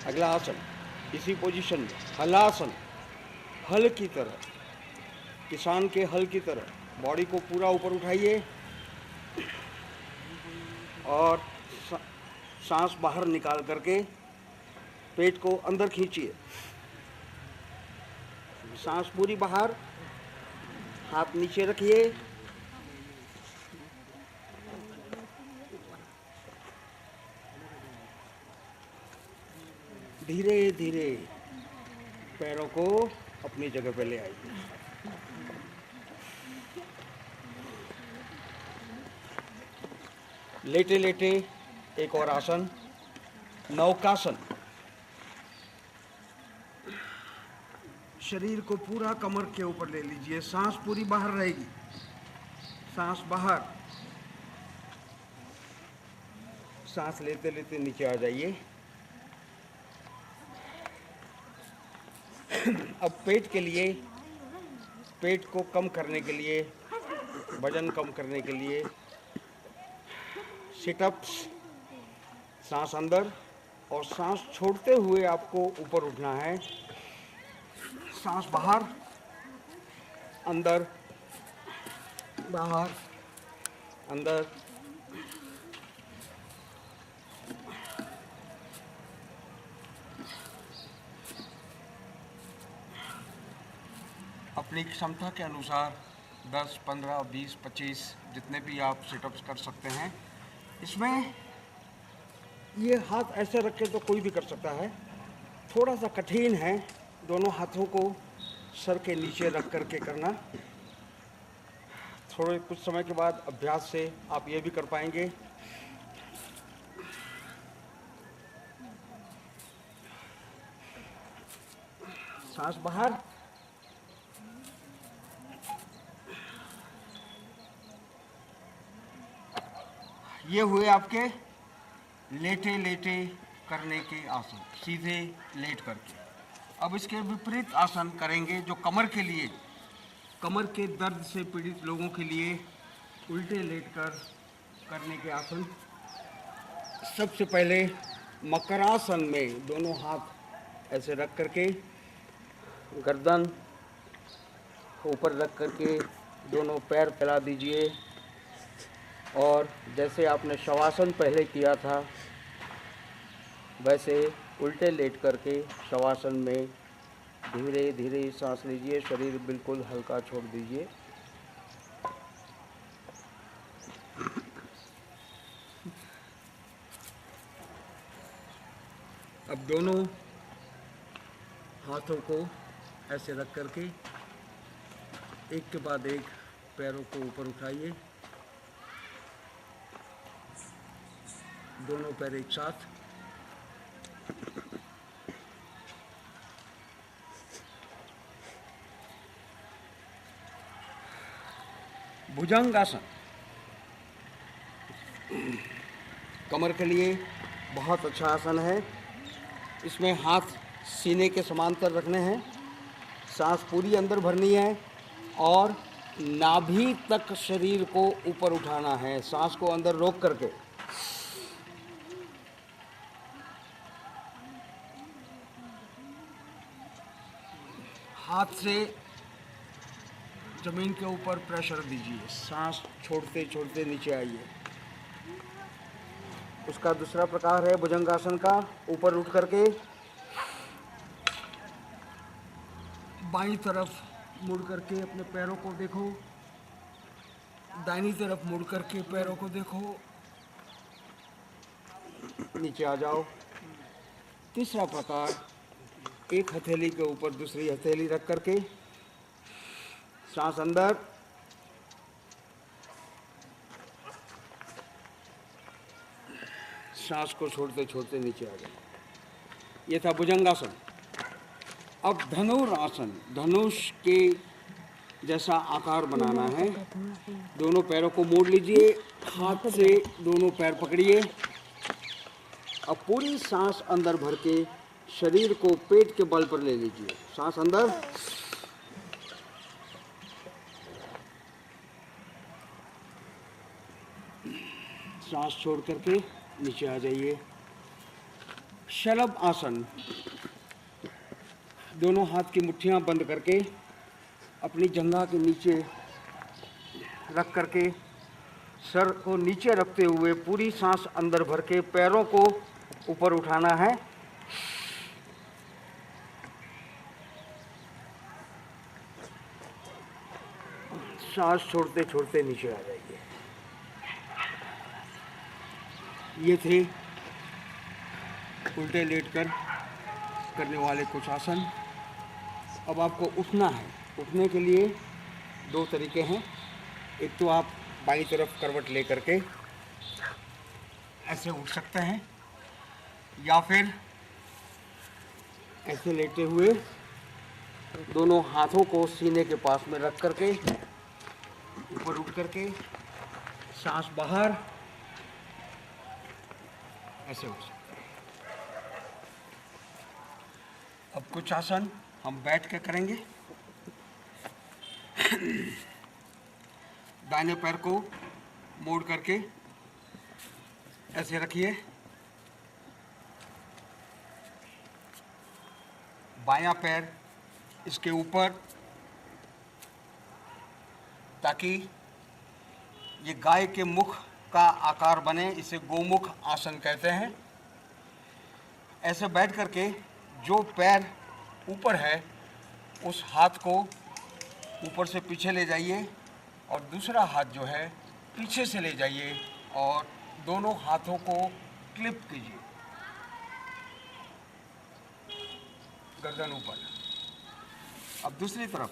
अगला आसन, इसी पोजीशन में हलासन, हल की तरह, किसान के हल की तरह बॉडी को पूरा ऊपर उठाइए और सांस बाहर निकाल करके पेट को अंदर खींचिए। सांस पूरी बाहर, हाथ नीचे रखिए, धीरे धीरे पैरों को अपनी जगह पे ले आइए। लेटे लेटे एक और आसन, नौकासन। शरीर को पूरा कमर के ऊपर ले लीजिए, सांस पूरी बाहर रहेगी, सांस बाहर, सांस लेते लेते नीचे आ जाइए। अब पेट के लिए, पेट को कम करने के लिए, वजन कम करने के लिए सिटअप्स, सांस अंदर और सांस छोड़ते हुए आपको ऊपर उठना है। सांस बाहर, अंदर, बाहर, अंदर। अपनी क्षमता के अनुसार 10, 15, 20, 25 जितने भी आप सिटअप्स कर सकते हैं। इसमें ये हाथ ऐसे रख के तो कोई भी कर सकता है, थोड़ा सा कठिन है दोनों हाथों को सर के नीचे रख करके करना। थोड़े कुछ समय के बाद अभ्यास से आप ये भी कर पाएंगे। सांस बाहर, ये हुए आपके लेटे लेटे करने के आसन, सीधे लेट करके। अब इसके विपरीत आसन करेंगे जो कमर के लिए, कमर के दर्द से पीड़ित लोगों के लिए उल्टे लेटकर करने के आसन। सबसे पहले मकरासन में दोनों हाथ ऐसे रख करके, गर्दन ऊपर रख करके दोनों पैर फैला दीजिए और जैसे आपने शवासन पहले किया था वैसे उल्टे लेट करके शवासन में धीरे धीरे सांस लीजिए, शरीर बिल्कुल हल्का छोड़ दीजिए। अब दोनों हाथों को ऐसे रख करके एक के बाद एक पैरों को ऊपर उठाइए, दोनों पैर एक साथ। भुजंगासन कमर के लिए बहुत अच्छा आसन है। इसमें हाथ सीने के समांतर रखने हैं, सांस पूरी अंदर भरनी है और नाभि तक शरीर को ऊपर उठाना है, सांस को अंदर रोक करके। हाथ से जमीन के ऊपर प्रेशर दीजिए, सांस छोड़ते छोड़ते नीचे आइए। उसका दूसरा प्रकार है भुजंगासन का, ऊपर उठ करके बाईं तरफ मुड़ करके अपने पैरों को देखो, दाहिनी तरफ मुड़ करके पैरों को देखो, नीचे आ जाओ। तीसरा प्रकार, एक हथेली के ऊपर दूसरी हथेली रख करके सांस अंदर, सांस को छोड़ते छोड़ते नीचे आ जाए। ये था भुजंगासन। अब धनुरासन, धनुष के जैसा आकार बनाना है। दोनों पैरों को मोड़ लीजिए, हाथ से दोनों पैर पकड़िए। अब पूरी सांस अंदर भर के शरीर को पेट के बल पर ले लीजिए, सांस अंदर, सांस छोड़ करके नीचे आ जाइए। शलभ आसन। दोनों हाथ की मुट्ठियां बंद करके अपनी जंघा के नीचे रख करके सर को नीचे रखते हुए पूरी सांस अंदर भर के पैरों को ऊपर उठाना है। सांस छोड़ते छोड़ते नीचे आ जाइए। ये थे उल्टे लेटकर करने वाले कुछ आसन। अब आपको उठना है। उठने के लिए दो तरीके हैं। एक तो आप बाईं तरफ करवट लेकर के ऐसे उठ सकते हैं, या फिर ऐसे लेटे हुए दोनों हाथों को सीने के पास में रख करके ऊपर उठ करके सांस बाहर ऐसे उठ सकते हैं। अब कुछ आसन हम बैठ के करेंगे। दाहिने पैर को मोड़ करके ऐसे रखिए। बायां पैर इसके ऊपर, ताकि ये गाय के मुख का आकार बने। इसे गोमुख आसन कहते हैं। ऐसे बैठ करके जो पैर ऊपर है उस हाथ को ऊपर से पीछे ले जाइए और दूसरा हाथ जो है पीछे से ले जाइए और दोनों हाथों को क्लिप कीजिए, गर्दन ऊपर। अब दूसरी तरफ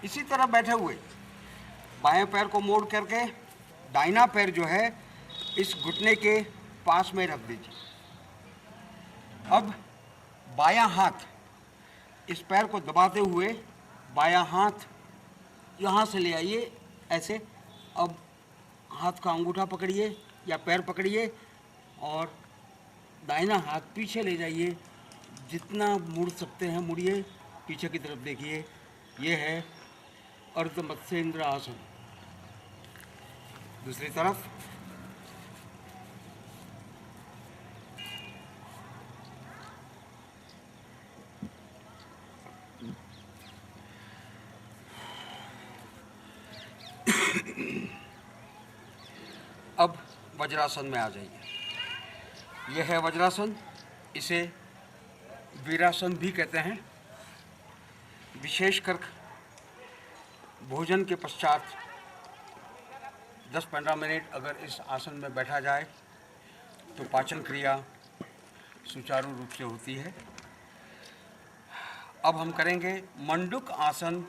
इसी तरह बैठे हुए बाएं पैर को मोड़ करके दाहिना पैर जो है इस घुटने के पास में रख दीजिए। अब बायां हाथ इस पैर को दबाते हुए बायां हाथ यहाँ से ले आइए ऐसे। अब हाथ का अंगूठा पकड़िए या पैर पकड़िए और दाहिना हाथ पीछे ले जाइए। जितना मुड़ सकते हैं मुड़िए, पीछे की तरफ देखिए। ये है अर्ध मत्स्येंद्र आसन। दूसरी तरफ अब वज्रासन में आ जाइए। यह है वज्रासन। इसे वीरासन भी कहते हैं। विशेषकर भोजन के पश्चात 10-15 मिनट अगर इस आसन में बैठा जाए तो पाचन क्रिया सुचारू रूप से होती है। अब हम करेंगे मंडूक आसन।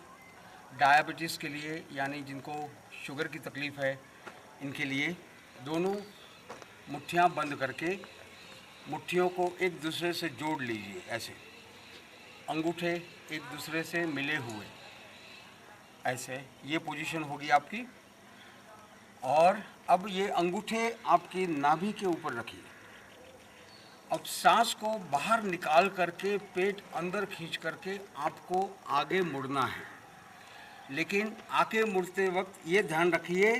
डायबिटीज़ के लिए, यानी जिनको शुगर की तकलीफ़ है, इनके लिए दोनों मुट्ठियाँ बंद करके मुट्ठियों को एक दूसरे से जोड़ लीजिए। ऐसे अंगूठे एक दूसरे से मिले हुए, ऐसे ये पोजीशन होगी आपकी। और अब ये अंगूठे आपकी नाभि के ऊपर रखिए। अब सांस को बाहर निकाल करके पेट अंदर खींच करके आपको आगे मुड़ना है। लेकिन आगे मुड़ते वक्त ये ध्यान रखिए,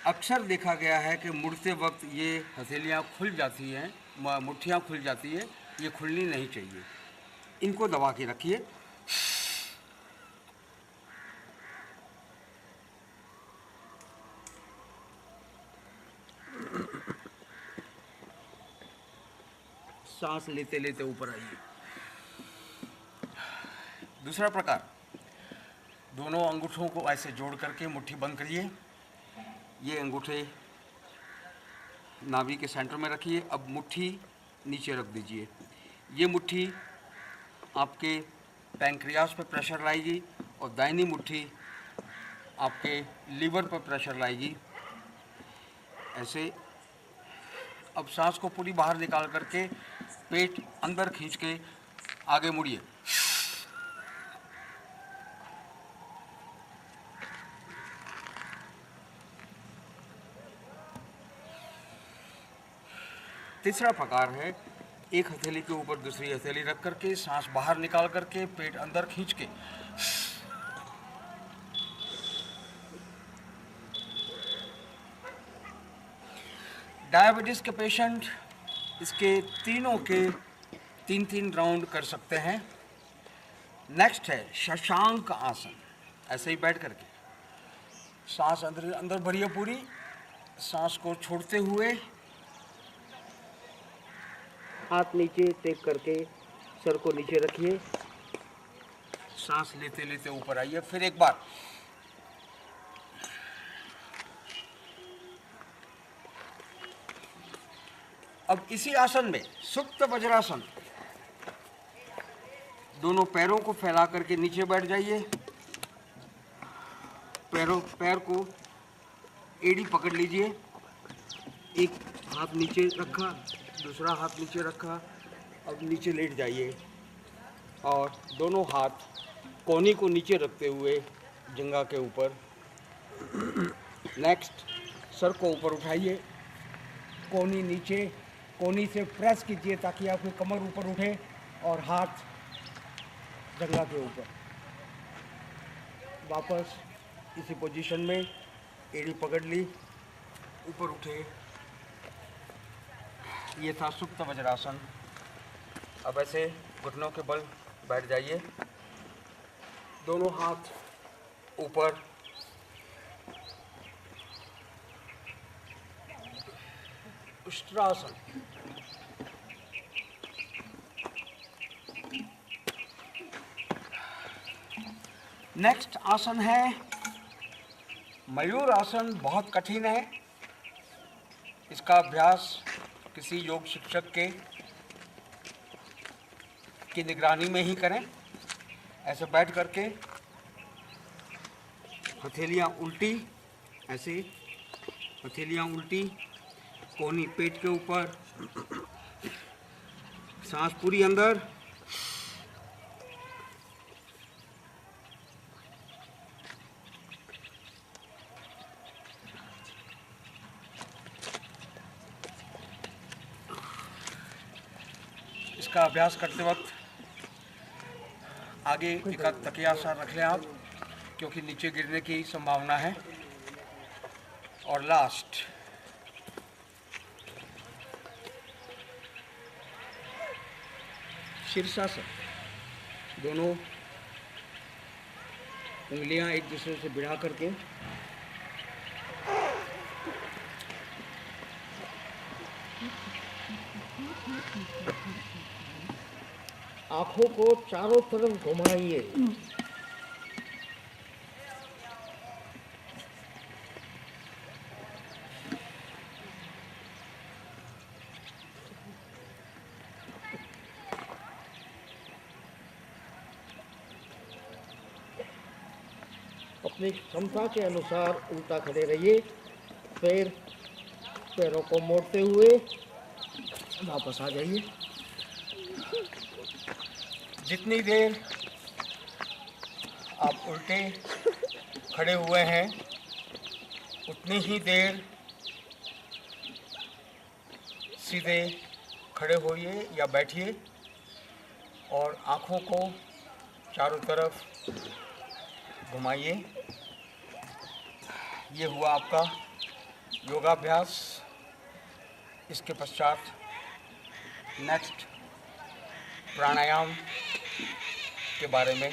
अक्सर देखा गया है कि मुड़ते वक्त ये हथेलियाँ खुल जाती हैं, मुट्ठियाँ खुल जाती है। ये खुलनी नहीं चाहिए। इनको दबा के रखिए। सांस लेते लेते ऊपर आइए। दूसरा प्रकार, दोनों अंगूठों को ऐसे जोड़ करके मुट्ठी बंद करिए। ये अंगूठे नाभि के सेंटर में रखिए। अब मुट्ठी नीचे रख दीजिए। ये मुट्ठी आपके पैंक्रियास पर प्रेशर लाएगी और दाहिनी मुट्ठी आपके लीवर पर प्रेशर लाएगी, ऐसे। अब सांस को पूरी बाहर निकाल करके पेट अंदर खींच के आगे मुड़िए। तीसरा प्रकार है एक हथेली के ऊपर दूसरी हथेली रख करके सांस बाहर निकाल करके पेट अंदर खींच के डायबिटीज़ के पेशेंट इसके तीनों के 3-3 राउंड कर सकते हैं। नेक्स्ट है शशांक आसन। ऐसे ही बैठ करके सांस अंदर अंदर भरिए पूरी, सांस को छोड़ते हुए हाथ नीचे टेक करके सर को नीचे रखिए, सांस लेते लेते ऊपर आइए। फिर एक बार अब इसी आसन में सुप्त वज्रासन, दोनों पैरों को फैला करके नीचे बैठ जाइए। पैर को एड़ी पकड़ लीजिए, एक हाथ नीचे रखा, दूसरा हाथ नीचे रखा। अब नीचे लेट जाइए और दोनों हाथ कोहनी को नीचे रखते हुए जंघा के ऊपर। नेक्स्ट सर को ऊपर उठाइए, कोहनी नीचे, कोहनी से प्रेस कीजिए ताकि आपकी कमर ऊपर उठे और हाथ जंघा के ऊपर। वापस इसी पोजीशन में एड़ी पकड़ ली, ऊपर उठे। ये था सुप्त वज्रासन। अब ऐसे घुटनों के बल बैठ जाइए, दोनों हाथ ऊपर, उष्ट्रासन। नेक्स्ट आसन है मयूर आसन। बहुत कठिन है, इसका अभ्यास किसी योग शिक्षक की निगरानी में ही करें। ऐसे बैठ करके हथेलियाँ उल्टी, ऐसे हथेलियाँ उल्टी, कोहनी पेट के ऊपर, सांस पूरी अंदर। इसका अभ्यास करते वक्त आगे एक तकिया सा रख लें आप, क्योंकि नीचे गिरने की संभावना है। और लास्ट शीर्षासन। दोनों उंगलियां एक दूसरे से भिड़ा करके आंखों को चारों तरफ घुमाइए। अपनी क्षमता के अनुसार उल्टा खड़े रहिए, फिर पैरों को मोड़ते हुए वापस आ जाइए। जितनी देर आप उल्टे खड़े हुए हैं उतनी ही देर सीधे खड़े होइए या बैठिए और आँखों को चारों तरफ घुमाइए। ये हुआ आपका योगाभ्यास। इसके पश्चात नेक्स्ट प्राणायाम के बारे में